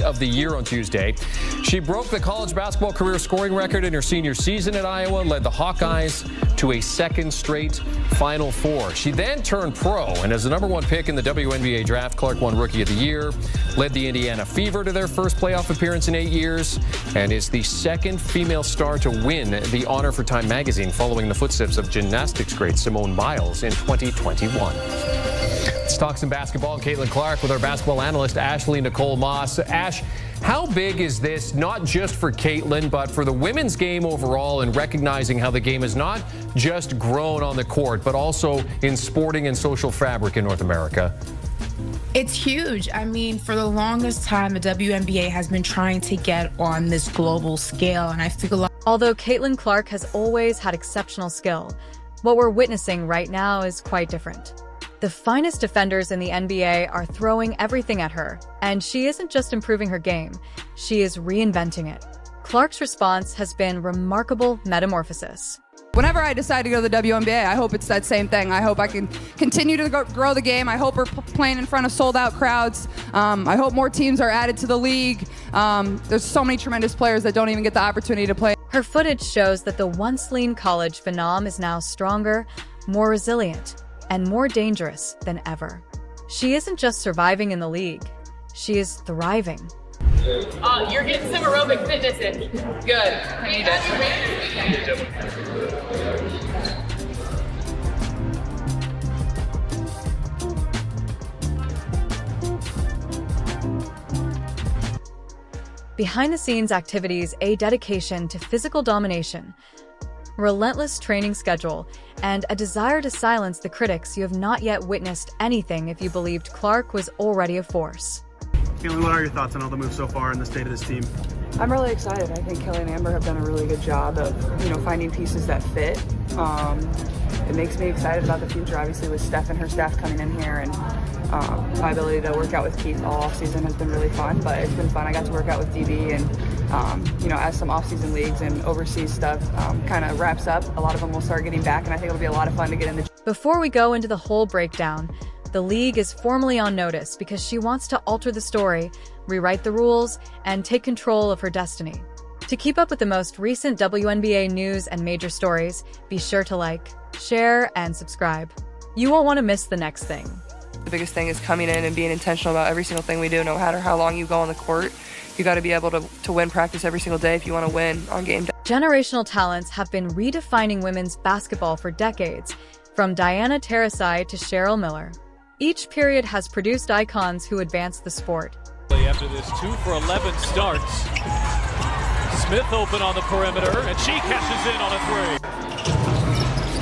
Of the year on Tuesday. She broke the college basketball career scoring record in her senior season at Iowa, led the Hawkeyes to a second straight Final Four. She then turned pro, and as the #1 pick in the WNBA draft, Clark won Rookie of the Year, led the Indiana Fever to their first playoff appearance in 8 years, and is the second female star to win the honor for Time Magazine, following the footsteps of gymnastics great Simone Biles in 2021. Let's talk some basketball and Caitlin Clark with our basketball analyst, Ashley Nicole Moss. Ash, how big is this, not just for Caitlin, but for the women's game overall, and recognizing how the game has not just grown on the court, but also in sporting and social fabric in North America? It's huge. I mean, for the longest time, the WNBA has been trying to get on this global scale, and I feel Although Caitlin Clark has always had exceptional skill, what we're witnessing right now is quite different. The finest defenders in the NBA are throwing everything at her, and she isn't just improving her game, she is reinventing it. Clark's response has been remarkable metamorphosis. Whenever I decide to go to the WNBA, I hope it's that same thing. I hope I can continue to grow the game. I hope we're playing in front of sold-out crowds. I hope more teams are added to the league. There's so many tremendous players that don't even get the opportunity to play. Her footage shows that the once lean college phenom is now stronger, more resilient, and more dangerous than ever. She isn't just surviving in the league, she is thriving. You're getting some aerobic fitness in. Good. I need it. Behind-the-scenes activities, a dedication to physical domination, relentless training schedule, and a desire to silence the critics. You have not yet witnessed anything if you believed Clark was already a force. Caitlin, what are your thoughts on all the moves so far and the state of this team? I'm really excited. I think Kelly and Amber have done a really good job of, finding pieces that fit. It makes me excited about the future, obviously, with Steph and her staff coming in here, and my ability to work out with Keith all off-season has been really fun, but it's been fun. I got to work out with DB, and as some off-season leagues and overseas stuff kind of wraps up, a lot of them will start getting back, and I think it'll be a lot of fun to get in the... Before we go into the whole breakdown, the league is formally on notice because she wants to alter the story, rewrite the rules, and take control of her destiny. To keep up with the most recent WNBA news and major stories, be sure to like, share, and subscribe. You won't want to miss the next thing. The biggest thing is coming in and being intentional about every single thing we do, no matter how long you go on the court. You got to be able to win practice every single day if you want to win on game day. Generational talents have been redefining women's basketball for decades, from Diana Taurasi to Cheryl Miller. Each period has produced icons who advance the sport. After this 2 for 11 starts, Smith open on the perimeter, and she catches in on a 3.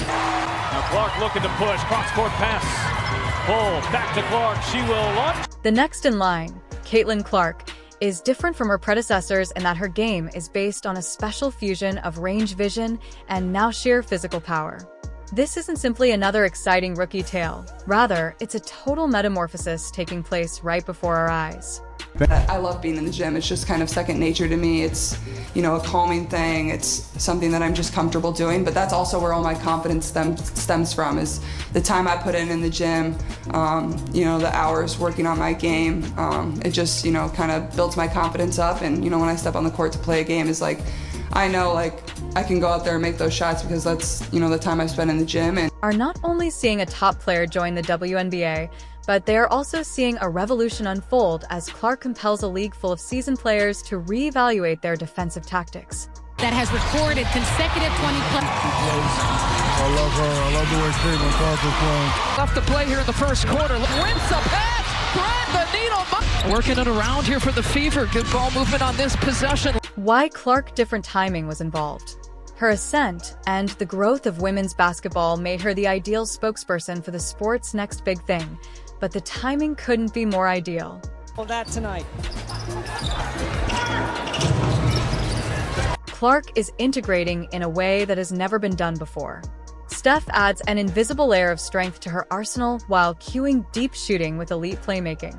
Now Clark looking to push, cross-court pass, pull, back to Clark, she will launch. The next in line, Caitlin Clark, is different from her predecessors in that her game is based on a special fusion of range vision and now sheer physical power. This isn't simply another exciting rookie tale. Rather, it's a total metamorphosis taking place right before our eyes. I love being in the gym. It's just kind of second nature to me. It's, a calming thing. It's something that I'm just comfortable doing, but that's also where all my confidence stems from, is the time I put in the gym, the hours working on my game. It just, kind of builds my confidence up, and, when I step on the court to play a game is like, I know, I can go out there and make those shots because that's, the time I spend in the gym. And are not only seeing a top player join the WNBA, but they are also seeing a revolution unfold as Clark compels a league full of seasoned players to reevaluate their defensive tactics. That has recorded consecutive 20-plus. I love her. I love the way Caitlin Clark is playing. Left to play here in the first quarter. Wins a pass. Thread the needle. Working it around here for the Fever. Good ball movement on this possession. Why Clark different timing was involved. Her ascent and the growth of women's basketball made her the ideal spokesperson for the sport's next big thing, but the timing couldn't be more ideal. Well, that tonight. Clark is integrating in a way that has never been done before. Steph adds an invisible layer of strength to her arsenal while cueing deep shooting with elite playmaking.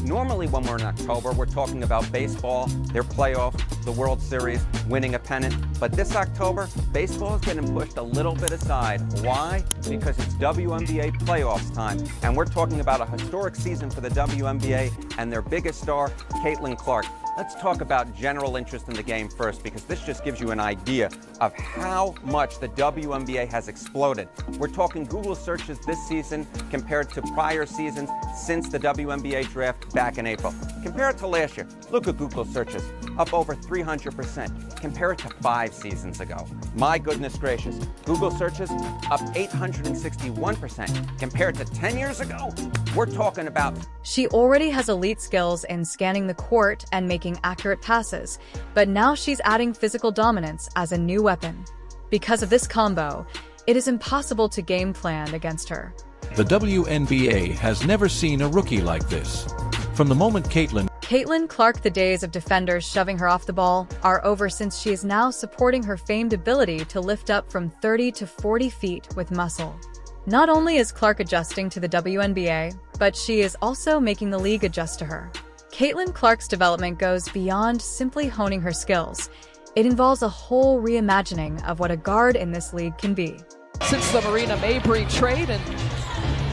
Normally when we're in October, we're talking about baseball, their playoff, the World Series, winning a pennant. But this October, baseball is getting pushed a little bit aside. Why? Because it's WNBA playoffs time. And we're talking about a historic season for the WNBA and their biggest star, Caitlin Clark. Let's talk about general interest in the game first, because this just gives you an idea of how much the WNBA has exploded. We're talking Google searches this season compared to prior seasons since the WNBA draft back in April. Compare it to last year. Look at Google searches, up over 300%. Compare it to 5 seasons ago. My goodness gracious. Google searches up 861%. Compared to 10 years ago, we're talking about... She already has elite skills in scanning the court and making accurate passes, but now she's adding physical dominance as a new weapon. Because of this combo, it is impossible to game plan against her. The WNBA has never seen a rookie like this. From the moment Caitlin Clark, the days of defenders shoving her off the ball are over, since she is now supporting her famed ability to lift up from 30 to 40 feet with muscle. Not only is Clark adjusting to the WNBA, but she is also making the league adjust to her. Caitlin Clark's development goes beyond simply honing her skills. It involves a whole reimagining of what a guard in this league can be. Since the Marina Mabry trade, and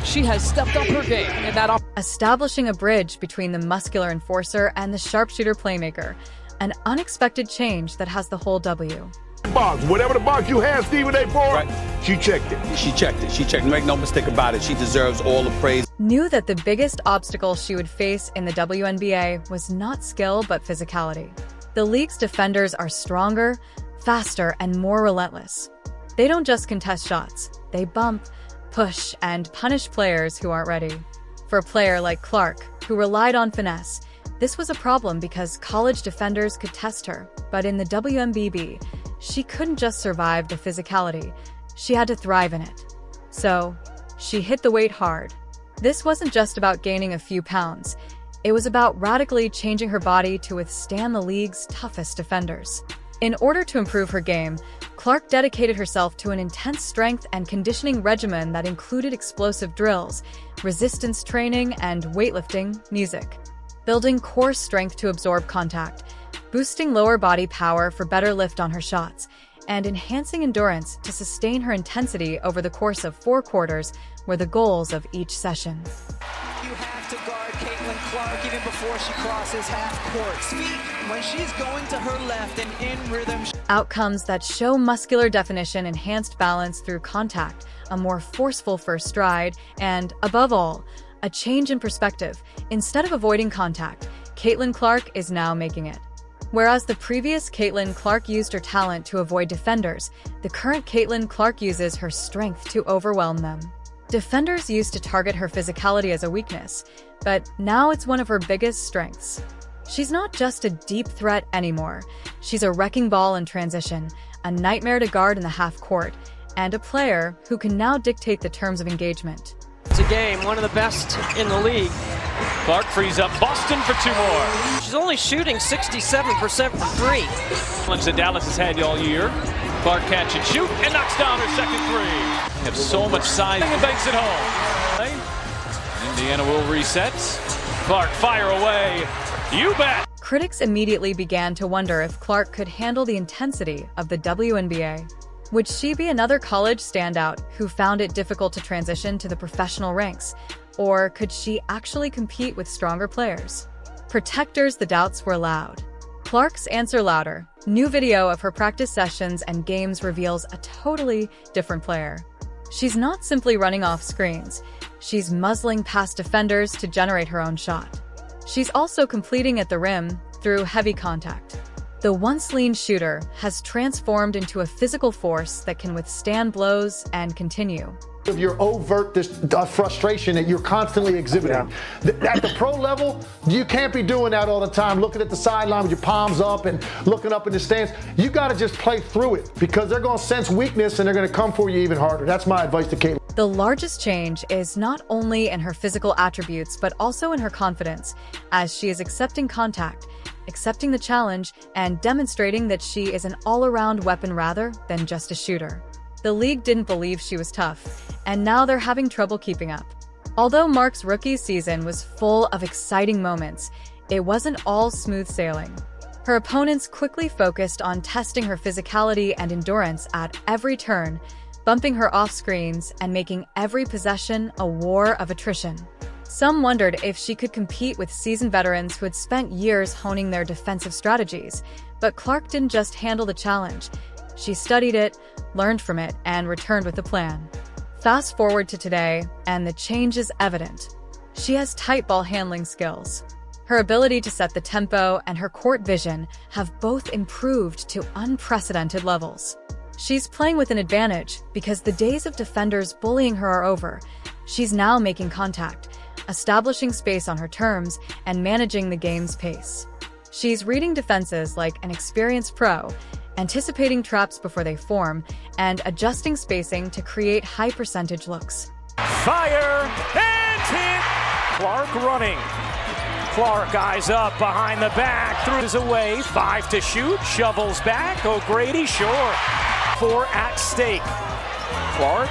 she has stepped up her game in that establishing a bridge between the muscular enforcer and the sharpshooter playmaker, an unexpected change that has the whole W. Box, whatever the box you have, Stephen A. for, right. She checked it. She checked it. She checked it. Make no mistake about it. She deserves all the praise. Knew that the biggest obstacle she would face in the WNBA was not skill, but physicality. The league's defenders are stronger, faster, and more relentless. They don't just contest shots. They bump, push, and punish players who aren't ready. For a player like Clark, who relied on finesse, this was a problem because college defenders could test her. But in the WNBA, she couldn't just survive the physicality. She had to thrive in it. So, she hit the weight hard. This wasn't just about gaining a few pounds. It was about radically changing her body to withstand the league's toughest defenders. In order to improve her game, Clark dedicated herself to an intense strength and conditioning regimen that included explosive drills, resistance training, and weightlifting music. Building core strength to absorb contact, boosting lower body power for better lift on her shots, and enhancing endurance to sustain her intensity over the course of 4 quarters were the goals of each session. You have to guard Caitlin Clark even before she crosses half-court. Speed when she's going to her left and in rhythm. Outcomes that show muscular definition, enhanced balance through contact, a more forceful first stride, and, above all, a change in perspective. Instead of avoiding contact, Caitlin Clark is now making it. Whereas the previous Caitlin Clark used her talent to avoid defenders, the current Caitlin Clark uses her strength to overwhelm them. Defenders used to target her physicality as a weakness, but now it's one of her biggest strengths. She's not just a deep threat anymore. She's a wrecking ball in transition, a nightmare to guard in the half court, and a player who can now dictate the terms of engagement. It's a game, one of the best in the league. Clark frees up Boston for 2 more. She's only shooting 67% from 3. Challenge that Dallas has had all year. Clark catch and shoot and knocks down her second 3. Have so much size and banks it home. Indiana will reset. Clark fire away. You bet. Critics immediately began to wonder if Clark could handle the intensity of the WNBA. Would she be another college standout who found it difficult to transition to the professional ranks? Or could she actually compete with stronger players? Protectors, the doubts were loud. Clark's answer louder. New video of her practice sessions and games reveals a totally different player. She's not simply running off screens. She's muzzling past defenders to generate her own shot. She's also completing at the rim through heavy contact. The once lean shooter has transformed into a physical force that can withstand blows and continue. Of your overt frustration that you're constantly exhibiting. At the pro level, you can't be doing that all the time, looking at the sideline with your palms up and looking up in the stands. You got to just play through it, because they're going to sense weakness and they're going to come for you even harder. That's my advice to Caitlin. The largest change is not only in her physical attributes, but also in her confidence, as she is accepting contact, accepting the challenge, and demonstrating that she is an all-around weapon rather than just a shooter. The league didn't believe she was tough, and now they're having trouble keeping up. Although Mark's rookie season was full of exciting moments, it wasn't all smooth sailing. Her opponents quickly focused on testing her physicality and endurance at every turn, bumping her off screens and making every possession a war of attrition. Some wondered if she could compete with seasoned veterans who had spent years honing their defensive strategies, but Clark didn't just handle the challenge. She studied it, learned from it, and returned with a plan. Fast forward to today, and the change is evident. She has tight ball handling skills. Her ability to set the tempo and her court vision have both improved to unprecedented levels. She's playing with an advantage because the days of defenders bullying her are over. She's now making contact, establishing space on her terms, and managing the game's pace. She's reading defenses like an experienced pro, anticipating traps before they form, and adjusting spacing to create high-percentage looks. Fire and hit! Clark running. Clark eyes up behind the back, throws away, 5 to shoot, shovels back, O'Grady short. 4 at stake. Clark.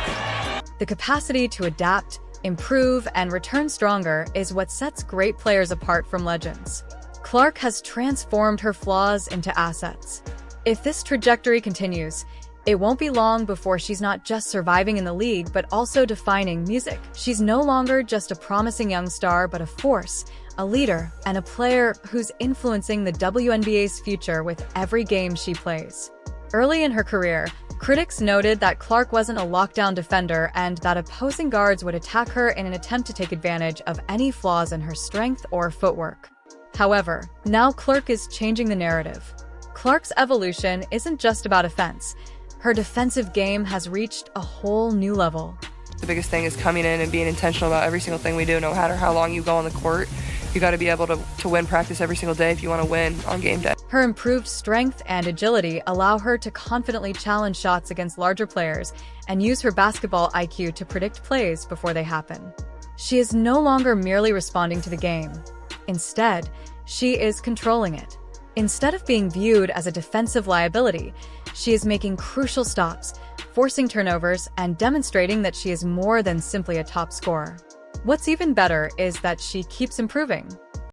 The capacity to adapt, improve, and return stronger is what sets great players apart from legends. Clark has transformed her flaws into assets. If this trajectory continues, it won't be long before she's not just surviving in the league, but also defining music. She's no longer just a promising young star, but a force, a leader, and a player who's influencing the WNBA's future with every game she plays. Early in her career, critics noted that Clark wasn't a lockdown defender and that opposing guards would attack her in an attempt to take advantage of any flaws in her strength or footwork. However, now Clark is changing the narrative. Clark's evolution isn't just about offense. Her defensive game has reached a whole new level. The biggest thing is coming in and being intentional about every single thing we do, no matter how long you go on the court. You got to be able to win practice every single day if you want to win on game day. Her improved strength and agility allow her to confidently challenge shots against larger players and use her basketball IQ to predict plays before they happen. She is no longer merely responding to the game. Instead, she is controlling it. Instead of being viewed as a defensive liability, she is making crucial stops, forcing turnovers, and demonstrating that she is more than simply a top scorer. What's even better is that she keeps improving.